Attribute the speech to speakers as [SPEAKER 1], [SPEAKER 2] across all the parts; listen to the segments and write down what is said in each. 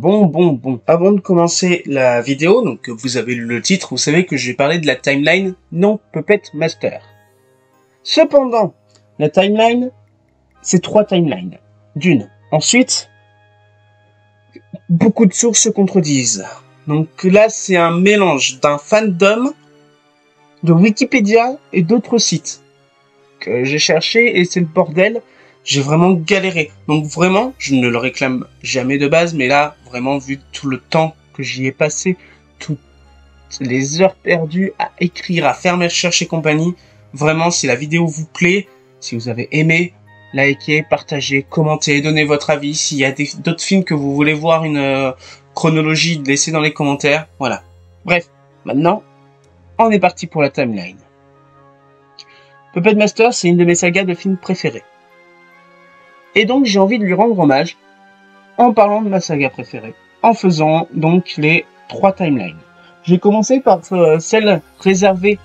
[SPEAKER 1] Bon. Avant de commencer la vidéo, donc vous avez lu le titre, vous savez que je vais parler de la timeline non Puppet Master. Cependant, la timeline, c'est 3 timelines. D'une. Ensuite, beaucoup de sources se contredisent. Donc là, c'est un mélange d'un fandom, de Wikipédia et d'autres sites que j'ai cherché et c'est le bordel. J'ai vraiment galéré. Donc vraiment, je ne le réclame jamais de base, mais là, vraiment, vu tout le temps que j'y ai passé, toutes les heures perdues à écrire, à faire mes recherches et compagnie, vraiment, si la vidéo vous plaît, si vous avez aimé, likez, partagez, commentez, donnez votre avis. S'il y a d'autres films que vous voulez voir une chronologie, laissez dans les commentaires. Voilà. Bref, maintenant, on est parti pour la timeline. Puppet Master, c'est une de mes sagas de films préférées. Et donc, j'ai envie de lui rendre hommage en parlant de ma saga préférée, en faisant donc les 3 timelines. J'ai commencé par celle réservée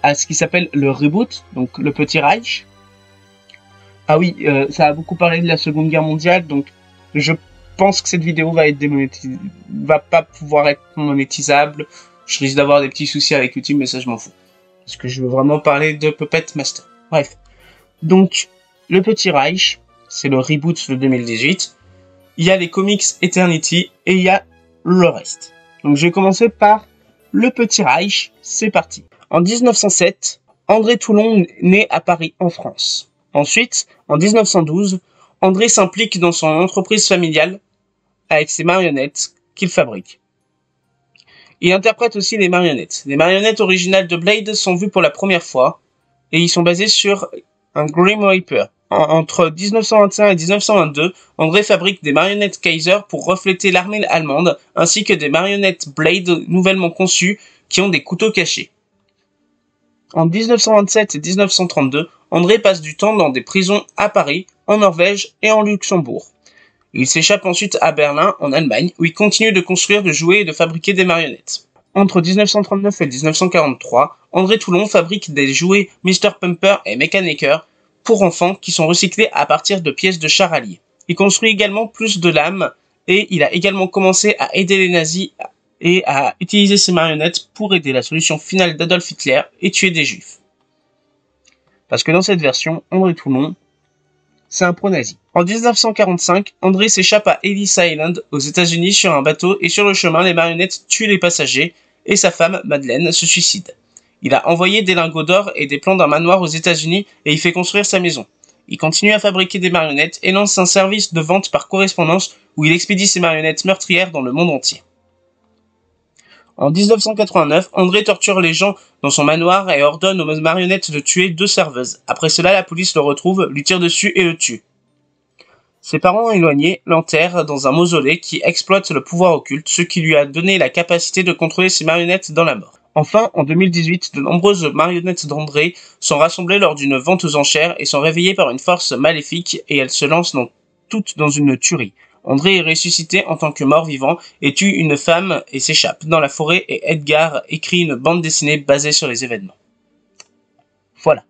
[SPEAKER 1] à ce qui s'appelle le reboot, donc le Petit Reich. Ah oui, ça a beaucoup parlé de la Seconde Guerre mondiale, donc je pense que cette vidéo va être va pas pouvoir être monétisable. Je risque d'avoir des petits soucis avec YouTube, mais ça je m'en fous. Parce que je veux vraiment parler de Puppet Master. Bref. Donc, le Petit Reich, c'est le reboot de 2018. Il y a les comics Eternity et il y a le reste. Donc, je vais commencer par le Petit Reich. C'est parti. En 1907, André Toulon naît à Paris, en France. Ensuite, en 1912, André s'implique dans son entreprise familiale avec ses marionnettes qu'il fabrique. Il interprète aussi les marionnettes. Les marionnettes originales de Blade sont vues pour la première fois et ils sont basés sur un Grim Reaper. Entre 1921 et 1922, André fabrique des marionnettes Kaiser pour refléter l'armée allemande, ainsi que des marionnettes Blade nouvellement conçues qui ont des couteaux cachés. En 1927 et 1932, André passe du temps dans des prisons à Paris, en Norvège et en Luxembourg. Il s'échappe ensuite à Berlin, en Allemagne, où il continue de construire, de jouer et de fabriquer des marionnettes. Entre 1939 et 1943, André Toulon fabrique des jouets Mr. Pumper et Mechaniker pour enfants qui sont recyclés à partir de pièces de chars alliés. Il construit également plus de lames et il a également commencé à aider les nazis et à utiliser ses marionnettes pour aider la solution finale d'Adolf Hitler et tuer des juifs. Parce que dans cette version, André Toulon, c'est un pro-nazi. En 1945, André s'échappe à Ellis Island aux États-Unis sur un bateau et sur le chemin, les marionnettes tuent les passagers et sa femme, Madeleine, se suicide. Il a envoyé des lingots d'or et des plans d'un manoir aux États-Unis et il fait construire sa maison. Il continue à fabriquer des marionnettes et lance un service de vente par correspondance où il expédie ses marionnettes meurtrières dans le monde entier. En 1989, André torture les gens dans son manoir et ordonne aux marionnettes de tuer 2 serveuses. Après cela, la police le retrouve, lui tire dessus et le tue. Ses parents éloignés l'enterrent dans un mausolée qui exploite le pouvoir occulte, ce qui lui a donné la capacité de contrôler ses marionnettes dans la mort. Enfin, en 2018, de nombreuses marionnettes d'André sont rassemblées lors d'une vente aux enchères et sont réveillées par une force maléfique et elles se lancent toutes dans une tuerie. André est ressuscité en tant que mort-vivant et tue une femme et s'échappe dans la forêt et Edgar écrit une bande dessinée basée sur les événements. Voilà.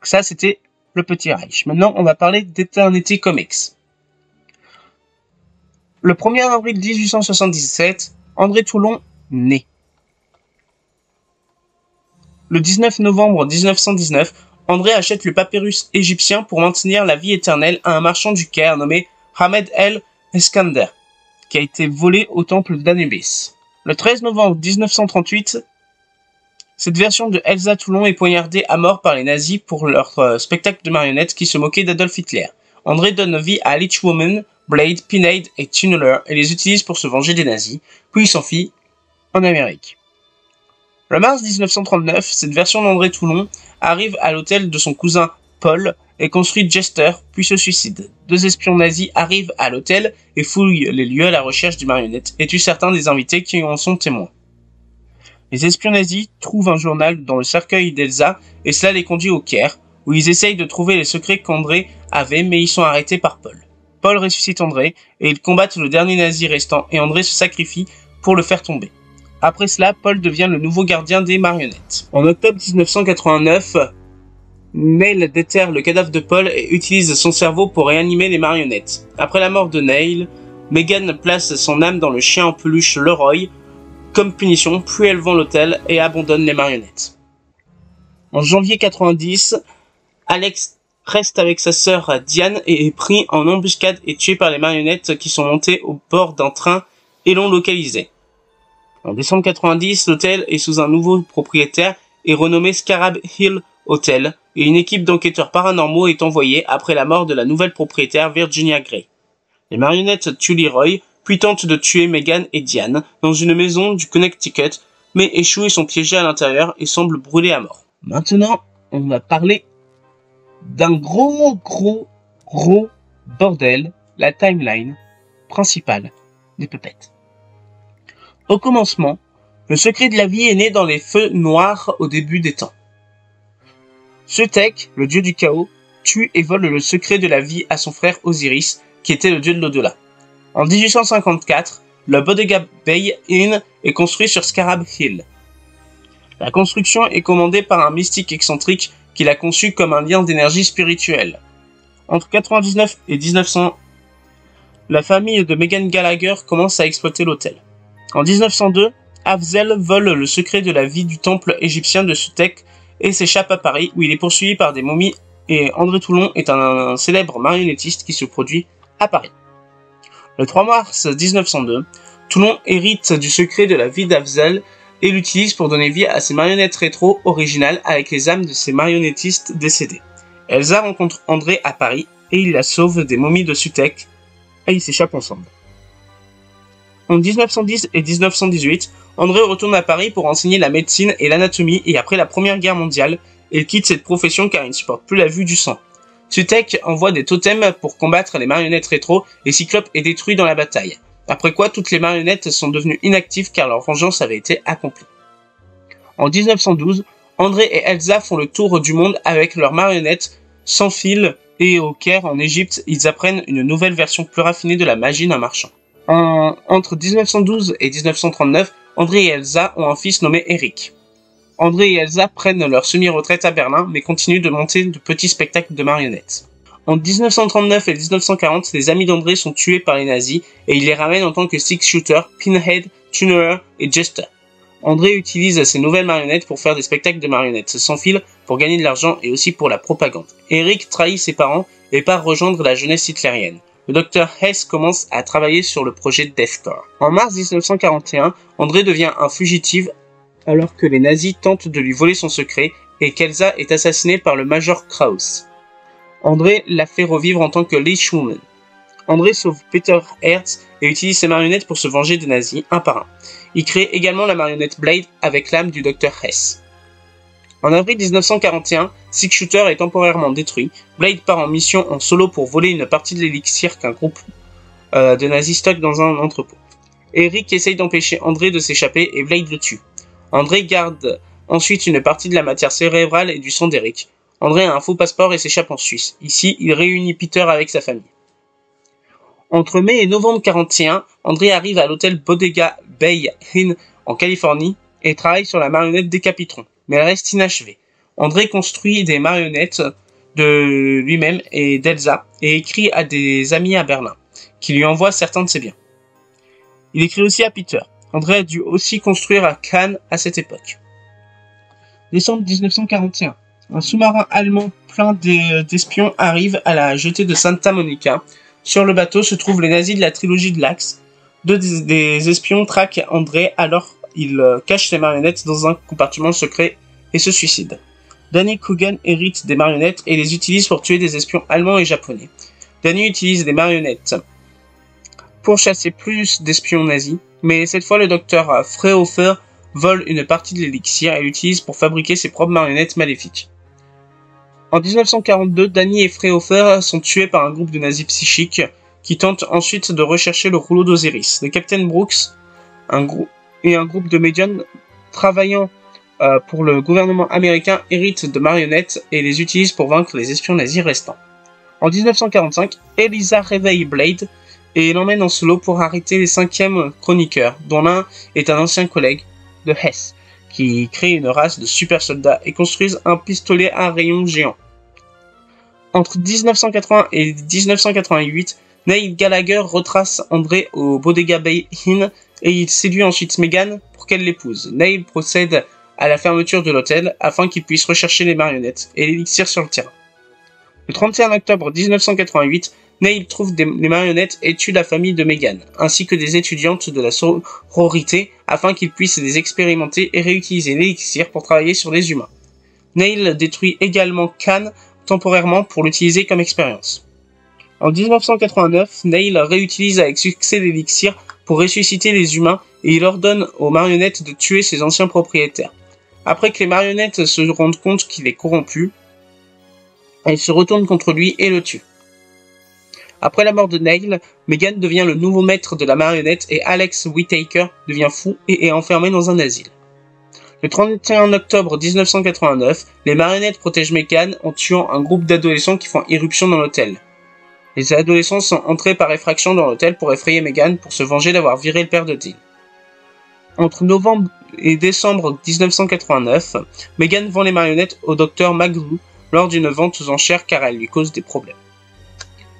[SPEAKER 1] Ça, c'était le Petit Reich. Maintenant, on va parler d'Eternity Comics. Le 1er avril 1877, André Toulon naît. Le 19 novembre 1919, André achète le papyrus égyptien pour maintenir la vie éternelle à un marchand du Caire nommé Ahmed El Eskander, qui a été volé au temple d'Anubis. Le 13 novembre 1938, cette version de Elsa Toulon est poignardée à mort par les nazis pour leur spectacle de marionnettes qui se moquait d'Adolf Hitler. André donne vie à Leech Woman, Blade, Pinhead et Tunneler et les utilise pour se venger des nazis, puis il s'enfuit en Amérique. Le mars 1939, cette version d'André Toulon arrive à l'hôtel de son cousin Paul et construit Jester, puis se suicide. 2 espions nazis arrivent à l'hôtel et fouillent les lieux à la recherche des marionnettes et tuent certains des invités qui en sont témoins. Les espions nazis trouvent un journal dans le cercueil d'Elsa et cela les conduit au Caire, où ils essayent de trouver les secrets qu'André avait mais ils sont arrêtés par Paul. Paul ressuscite André et ils combattent le dernier nazi restant et André se sacrifie pour le faire tomber. Après cela, Paul devient le nouveau gardien des marionnettes. En octobre 1989, Neil déterre le cadavre de Paul et utilise son cerveau pour réanimer les marionnettes. Après la mort de Neil, Megan place son âme dans le chien en peluche Leroy comme punition, puis elle vend l'hôtel et abandonne les marionnettes. En janvier 90, Alex reste avec sa sœur Diane et est pris en embuscade et tué par les marionnettes qui sont montées au bord d'un train et l'ont localisé. En décembre 90, l'hôtel est sous un nouveau propriétaire et renommé Scarab Hill Hotel, et une équipe d'enquêteurs paranormaux est envoyée après la mort de la nouvelle propriétaire Virginia Gray. Les marionnettes tuent Leroy, puis tentent de tuer Megan et Diane dans une maison du Connecticut, mais échouent et sont piégés à l'intérieur et semblent brûler à mort. Maintenant, on va parler d'un gros bordel, la timeline principale des Puppets. Au commencement, le secret de la vie est né dans les feux noirs au début des temps. Sutekh, le dieu du chaos, tue et vole le secret de la vie à son frère Osiris, qui était le dieu de l'au-delà. En 1854, le Bodega Bay Inn est construit sur Scarab Hill. La construction est commandée par un mystique excentrique qui l'a conçu comme un lien d'énergie spirituelle. Entre 1999 et 1900, la famille de Megan Gallagher commence à exploiter l'hôtel. En 1902, Afzal vole le secret de la vie du temple égyptien de Sutekh et s'échappe à Paris où il est poursuivi par des momies, et André Toulon est un célèbre marionnettiste qui se produit à Paris. Le 3 mars 1902, Toulon hérite du secret de la vie d'Afzal et l'utilise pour donner vie à ses marionnettes rétro originales avec les âmes de ses marionnettistes décédés. Elsa rencontre André à Paris et il la sauve des momies de Sutekh et ils s'échappent ensemble. En 1910 et 1918, André retourne à Paris pour enseigner la médecine et l'anatomie et après la Première Guerre mondiale, il quitte cette profession car il ne supporte plus la vue du sang. Sutekh envoie des totems pour combattre les marionnettes rétro et Cyclope est détruit dans la bataille. Après quoi, toutes les marionnettes sont devenues inactives car leur vengeance avait été accomplie. En 1912, André et Elsa font le tour du monde avec leurs marionnettes sans fil et au Caire en Égypte, ils apprennent une nouvelle version plus raffinée de la magie d'un marchand. Entre 1912 et 1939, André et Elsa ont un fils nommé Eric. André et Elsa prennent leur semi-retraite à Berlin, mais continuent de monter de petits spectacles de marionnettes. En 1939 et 1940, les amis d'André sont tués par les nazis et il les ramène en tant que six-shooter, Pinhead, Tuner et Jester. André utilise ces nouvelles marionnettes pour faire des spectacles de marionnettes sans fil, pour gagner de l'argent et aussi pour la propagande. Eric trahit ses parents et part rejoindre la jeunesse hitlérienne. Le docteur Hess commence à travailler sur le projet Death Star. En mars 1941, André devient un fugitif alors que les nazis tentent de lui voler son secret et qu'Elsa est assassinée par le Major Krauss. André la fait revivre en tant que Leishwoman. André sauve Peter Hertz et utilise ses marionnettes pour se venger des nazis un par un. Il crée également la marionnette Blade avec l'âme du docteur Hess. En avril 1941, Six Shooter est temporairement détruit. Blade part en mission en solo pour voler une partie de l'élixir qu'un groupe de nazis stocke dans un entrepôt. Eric essaye d'empêcher André de s'échapper et Blade le tue. André garde ensuite une partie de la matière cérébrale et du sang d'Eric. André a un faux passeport et s'échappe en Suisse. Ici, il réunit Peter avec sa famille. Entre mai et novembre 1941, André arrive à l'hôtel Bodega Bay Inn en Californie et travaille sur la marionnette Décapitron, mais elle reste inachevée. André construit des marionnettes de lui-même et d'Elsa et écrit à des amis à Berlin, qui lui envoient certains de ses biens. Il écrit aussi à Peter. André a dû aussi construire à Cannes à cette époque. Décembre 1941. Un sous-marin allemand plein d'espions arrive à la jetée de Santa Monica. Sur le bateau se trouvent les nazis de la trilogie de l'Axe. Deux des espions traquent André alors il cache ses marionnettes dans un compartiment secret et se suicide. Danny Coogan hérite des marionnettes et les utilise pour tuer des espions allemands et japonais. Danny utilise des marionnettes pour chasser plus d'espions nazis, mais cette fois le docteur Freyhofer vole une partie de l'élixir et l'utilise pour fabriquer ses propres marionnettes maléfiques. En 1942, Danny et Freyhofer sont tués par un groupe de nazis psychiques qui tentent ensuite de rechercher le rouleau d'Osiris. Le Captain Brooks un groupe de médiums travaillant pour le gouvernement américain héritent de marionnettes et les utilisent pour vaincre les espions nazis restants. En 1945, Elisa réveille Blade et l'emmène en solo pour arrêter les 5e chroniqueurs, dont l'un est un ancien collègue de Hess, qui crée une race de super soldats et construisent un pistolet à rayon géant. Entre 1980 et 1988, Neil Gallagher retrace André au Bodega Bay Inn et il séduit ensuite Megan pour qu'elle l'épouse. Neil procède à la fermeture de l'hôtel afin qu'il puisse rechercher les marionnettes et l'élixir sur le terrain. Le 31 octobre 1988, Neil trouve les marionnettes et tue la famille de Megan, ainsi que des étudiantes de la sororité afin qu'ils puissent les expérimenter et réutiliser l'élixir pour travailler sur les humains. Neil détruit également Khan temporairement pour l'utiliser comme expérience. En 1989, Neil réutilise avec succès l'élixir pour ressusciter les humains et il ordonne aux marionnettes de tuer ses anciens propriétaires. Après que les marionnettes se rendent compte qu'il est corrompu, elles se retournent contre lui et le tuent. Après la mort de Neil, Megan devient le nouveau maître de la marionnette et Alex Whittaker devient fou et est enfermé dans un asile. Le 31 octobre 1989, les marionnettes protègent Megan en tuant un groupe d'adolescents qui font irruption dans l'hôtel. Les adolescents sont entrés par effraction dans l'hôtel pour effrayer Megan pour se venger d'avoir viré le père de Dean. Entre novembre et décembre 1989, Megan vend les marionnettes au docteur McGrew lors d'une vente aux enchères car elle lui cause des problèmes.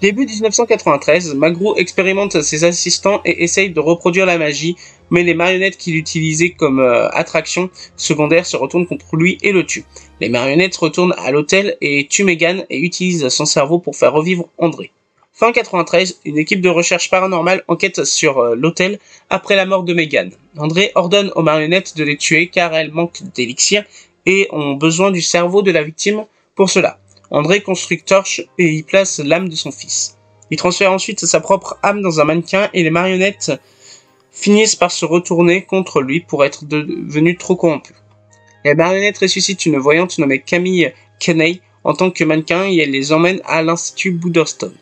[SPEAKER 1] Début 1993, McGrew expérimente ses assistants et essaye de reproduire la magie, mais les marionnettes qu'il utilisait comme attraction secondaire se retournent contre lui et le tuent. Les marionnettes retournent à l'hôtel et tuent Megan et utilisent son cerveau pour faire revivre André. Fin 93, une équipe de recherche paranormale enquête sur l'hôtel après la mort de Megan. André ordonne aux marionnettes de les tuer car elles manquent d'élixir et ont besoin du cerveau de la victime pour cela. André construit Torche et y place l'âme de son fils. Il transfère ensuite sa propre âme dans un mannequin et les marionnettes finissent par se retourner contre lui pour être devenues trop corrompues. Les marionnettes ressuscitent une voyante nommée Camille Kenney en tant que mannequin et elle les emmène à l'Institut Boulderstone.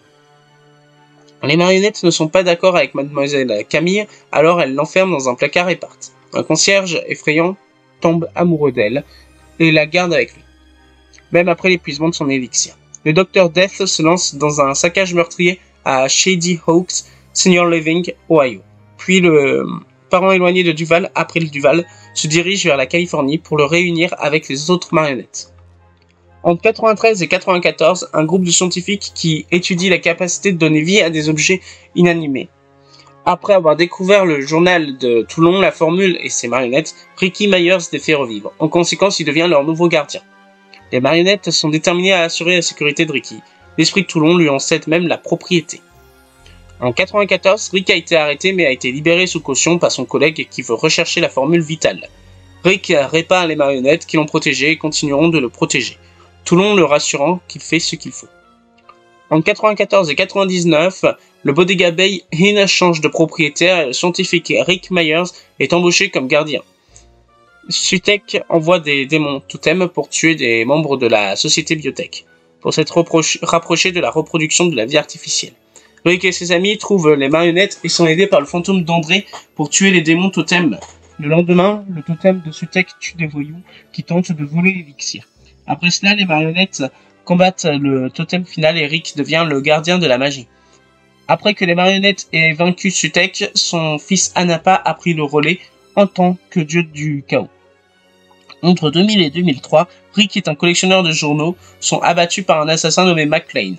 [SPEAKER 1] Les marionnettes ne sont pas d'accord avec mademoiselle Camille, alors elles l'enferment dans un placard et partent. Un concierge effrayant tombe amoureux d'elle et la garde avec lui, même après l'épuisement de son élixir. Le Docteur Death se lance dans un saccage meurtrier à Shady Oaks, Senior Living, Ohio. Puis le parent éloigné de Duval, après le Duval, se dirige vers la Californie pour le réunir avec les autres marionnettes. Entre 93 et 94, un groupe de scientifiques qui étudie la capacité de donner vie à des objets inanimés. Après avoir découvert le journal de Toulon, la formule et ses marionnettes, Ricky Myers les fait revivre. En conséquence, il devient leur nouveau gardien. Les marionnettes sont déterminées à assurer la sécurité de Ricky. L'esprit de Toulon lui en cède même la propriété. En 94, Rick a été arrêté mais a été libéré sous caution par son collègue qui veut rechercher la formule vitale. Rick répare les marionnettes qui l'ont protégé et continueront de le protéger. Toulon le rassurant qu'il fait ce qu'il faut. En 94 et 99, le Bodega Bay Inn change de propriétaire et le scientifique Rick Myers est embauché comme gardien. Sutek envoie des démons totems pour tuer des membres de la société biotech, pour s'être rapproché de la reproduction de la vie artificielle. Rick et ses amis trouvent les marionnettes et sont aidés par le fantôme d'André pour tuer les démons totems. Le lendemain, le totem de Sutek tue des voyous qui tentent de voler l'élixir. Après cela, les marionnettes combattent le totem final et Rick devient le gardien de la magie. Après que les marionnettes aient vaincu Sutek, son fils Anapa a pris le relais en tant que dieu du chaos. Entre 2000 et 2003, Rick et un collectionneur de journaux sont abattus par un assassin nommé McLean,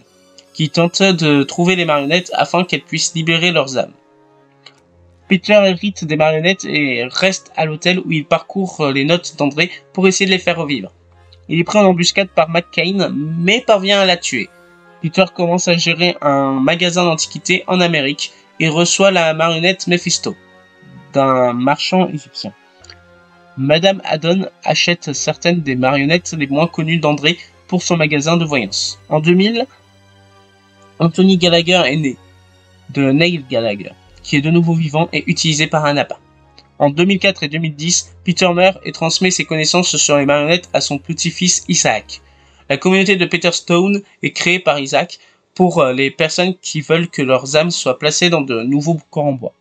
[SPEAKER 1] qui tente de trouver les marionnettes afin qu'elles puissent libérer leurs âmes. Peter hérite des marionnettes et reste à l'hôtel où il parcourt les notes d'André pour essayer de les faire revivre. Il est pris en embuscade par McCain, mais parvient à la tuer. Peter commence à gérer un magasin d'antiquités en Amérique et reçoit la marionnette Mephisto d'un marchand égyptien. Madame Haddon achète certaines des marionnettes les moins connues d'André pour son magasin de voyance. En 2000, Anthony Gallagher est né de Neil Gallagher, qui est de nouveau vivant et utilisé par Anapa. En 2004 et 2010, Peter meurt et transmet ses connaissances sur les marionnettes à son petit-fils Isaac. La communauté de Peter Stone est créée par Isaac pour les personnes qui veulent que leurs âmes soient placées dans de nouveaux corps en bois.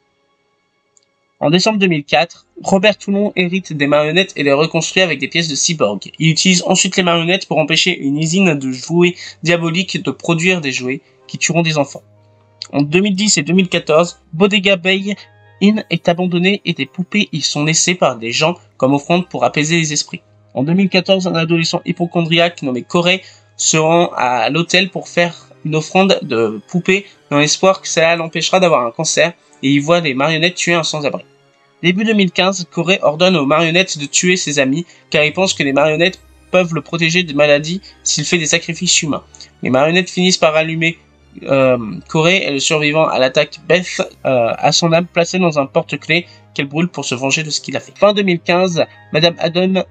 [SPEAKER 1] En décembre 2004, Robert Toulon hérite des marionnettes et les reconstruit avec des pièces de cyborg. Il utilise ensuite les marionnettes pour empêcher une usine de jouets diaboliques de produire des jouets qui tueront des enfants. En 2010 et 2014, Bodega Bay Inn est abandonné et des poupées y sont laissées par des gens comme offrande pour apaiser les esprits. En 2014, un adolescent hypochondriaque nommé Corey se rend à l'hôtel pour faire une offrande de poupées dans l'espoir que cela l'empêchera d'avoir un cancer, et il voit les marionnettes tuer un sans-abri. Début 2015, Corey ordonne aux marionnettes de tuer ses amis, car il pense que les marionnettes peuvent le protéger des maladies s'il fait des sacrifices humains. Les marionnettes finissent par allumer Corey et le survivant à l'attaque Beth a son âme placée dans un porte-clés qu'elle brûle pour se venger de ce qu'il a fait. Fin 2015, Madame Haddon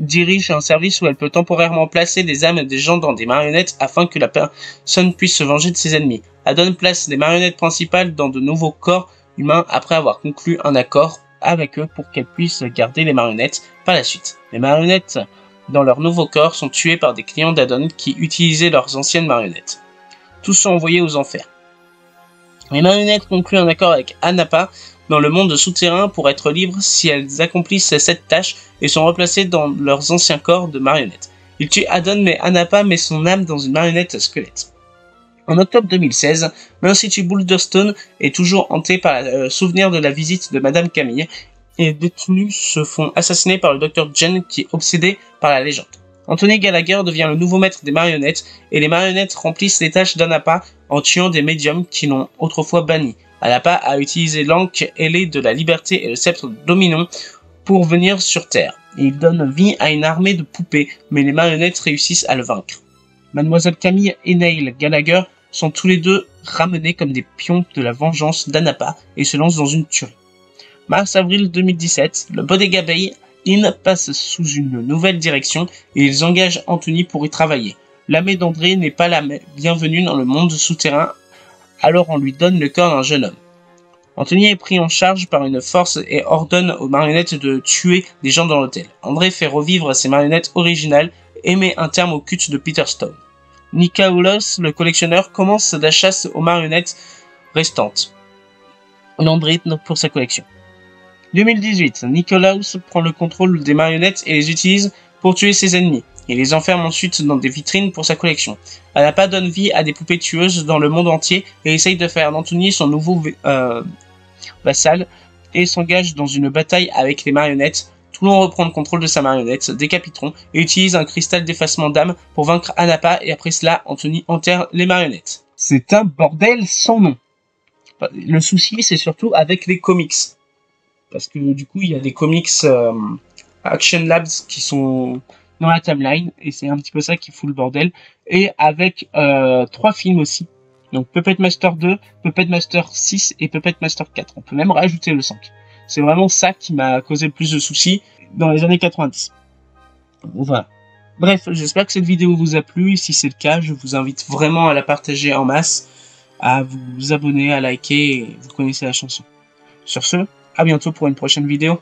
[SPEAKER 1] dirige un service où elle peut temporairement placer les âmes des gens dans des marionnettes afin que la personne puisse se venger de ses ennemis. Haddon place les marionnettes principales dans de nouveaux corps humains après avoir conclu un accord avec eux pour qu'elles puissent garder les marionnettes par la suite. Les marionnettes dans leur nouveau corps sont tuées par des clients d'Haddon qui utilisaient leurs anciennes marionnettes. Tous sont envoyés aux enfers. Les marionnettes concluent un accord avec Anapa dans le monde souterrain pour être libres si elles accomplissent cette tâche et sont replacées dans leurs anciens corps de marionnettes. Ils tuent Haddon mais Anapa met son âme dans une marionnette squelette. En octobre 2016, l'Institut Boulderstone est toujours hanté par le souvenir de la visite de Madame Camille et les détenus se font assassiner par le Dr. Jen qui est obsédé par la légende. Anthony Gallagher devient le nouveau maître des marionnettes et les marionnettes remplissent les tâches d'Anapa en tuant des médiums qui l'ont autrefois banni. Anapa a utilisé l'anque ailée de la liberté et le sceptre de Dominon pour venir sur Terre. Il donne vie à une armée de poupées, mais les marionnettes réussissent à le vaincre. Mademoiselle Camille et Neil Gallagher sont tous les deux ramenés comme des pions de la vengeance d'Anapa et se lancent dans une tuerie. Mars-avril 2017, le Bodega Bay Inn passe sous une nouvelle direction et ils engagent Anthony pour y travailler. L'âme d'André n'est pas la bienvenue dans le monde souterrain, alors on lui donne le corps d'un jeune homme. Anthony est pris en charge par une force et ordonne aux marionnettes de tuer des gens dans l'hôtel. André fait revivre ses marionnettes originales et met un terme au culte de Peter Stone. Nikolaos, le collectionneur, commence la chasse aux marionnettes restantes. André pour sa collection. 2018, Nikolaos prend le contrôle des marionnettes et les utilise pour tuer ses ennemis. Il les enferme ensuite dans des vitrines pour sa collection. Anapa donne vie à des poupées tueuses dans le monde entier et essaye de faire d'Anthony son nouveau vassal et s'engage dans une bataille avec les marionnettes. Toulon reprend le contrôle de sa marionnette, décapitron, et utilise un cristal d'effacement d'âme pour vaincre Anapa et après cela, Anthony enterre les marionnettes. C'est un bordel sans nom. Le souci, c'est surtout avec les comics. Parce que du coup, il y a des comics Action Labs qui sont dans la timeline, et c'est un petit peu ça qui fout le bordel. Et avec 3 films aussi. Donc Puppet Master 2, Puppet Master 6 et Puppet Master 4. On peut même rajouter le 5. C'est vraiment ça qui m'a causé le plus de soucis dans les années 90. Voilà. Bref, j'espère que cette vidéo vous a plu. Et si c'est le cas, je vous invite vraiment à la partager en masse, à vous abonner, à liker, et vous connaissez la chanson. Sur ce, à bientôt pour une prochaine vidéo.